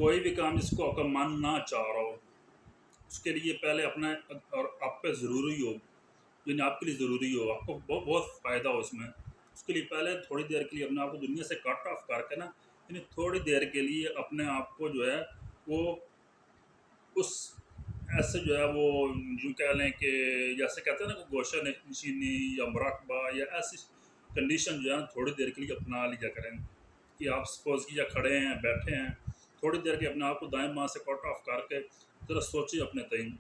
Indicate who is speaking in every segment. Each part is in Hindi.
Speaker 1: कोई भी काम जिसको आपका मन ना चाह रहा हो, उसके लिए पहले अपना और आप पे ज़रूरी हो, यानी आपके लिए ज़रूरी हो, आपको बहुत फ़ायदा हो उसमें, उसके लिए पहले थोड़ी देर के लिए अपने आप को दुनिया से कट ऑफ करके ना, यानी थोड़ी देर के लिए अपने आप को जो है वो उस ऐसे जो है वो यूँ कह लें कि जैसे कहते हैं ना कि गोशन नशीनी या मुराकबा या ऐसी कंडीशन जो है ना थोड़ी देर के लिए अपना लिया करें कि आप सपोज़ कीजिए खड़े हैं, बैठे हैं, थोड़ी देर के अपने आप को दाएँ बाएँ से कट ऑफ करके ज़रा सोचिए अपने तईन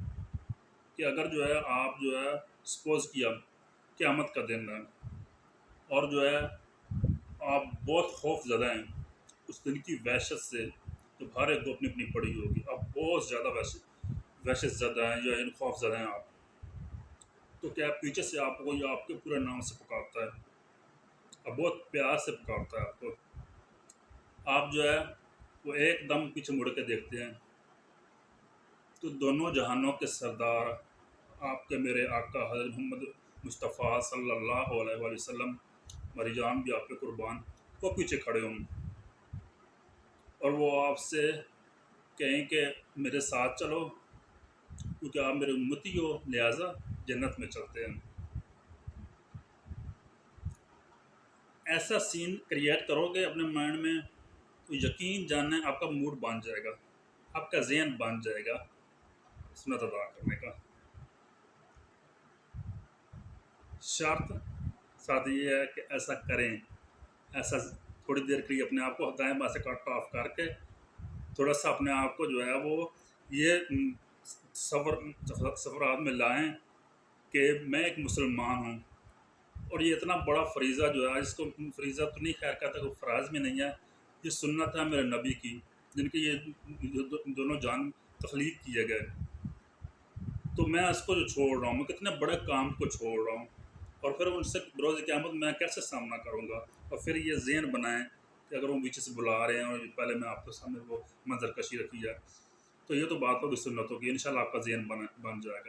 Speaker 1: कि अगर जो है आप जो है सपोज़ किया क़यामत का दिन है और जो है आप बहुत खौफ ज़दा हैं उस दिन की वहशत से, तो हर एक को अपनी-अपनी पड़ी होगी। आप बहुत ज़्यादा वहशत ज़दा हैं या इन खौफ ज़दा हैं आप, तो क्या पीछे से आपको या आपके पूरे नाम से पुकारता है, अब बहुत प्यार से पुकारता है आपको। आप जो है वो एकदम पीछे मुड़ के देखते हैं, तो दोनों जहानों के सरदार आपके मेरे आका हज़रत मोहम्मद मुस्तफ़ा सल्लल्लाहु अलैहि वसल्लम, हमारी जान भी आप पे कुर्बान, वो पीछे खड़े हों और वो आपसे कहें कि मेरे साथ चलो क्योंकि आप मेरे उम्मती हो, लिहाज़ा जन्नत में चलते हैं। ऐसा सीन क्रिएट करोगे अपने माइंड में, तो यकीन जाने आपका मूड बन जाएगा, आपका ज़हन बन जाएगा सुन्नत अदा करने का। शर्त साथ ये है कि ऐसा करें, ऐसा थोड़ी देर के लिए अपने आप को दाएँ बाएँ से कट ऑफ करके थोड़ा-सा अपने आप को जो है वो ये सफ़रात में लाएँ कि मैं एक मुसलमान हूँ और ये इतना बड़ा फ़रीज़ा जो है इसको फ़रीज़ा तो नहीं ख़ैर कहता, कोई फ़राज़ में नहीं है, ये सुन्नत है मेरे नबी की, जिनकी ये दोनों जान तख़लीक़ किए गए। तो मैं इसको जो छोड़ रहा हूँ, मैं कितने बड़े काम को छोड़ रहा हूँ और फिर उनसे रोज़ क़यामत मैं कैसे सामना करूँगा? और फिर ये ज़हन बनाएँ कि अगर वो पीछे से बुला रहे हैं और पहले मैं आपके सामने वो मंज़रकशी रखी जाए, तो ये तो बात होगी सुन्नतों की, इंशाअल्लाह आपका ज़हन बन जाएगा।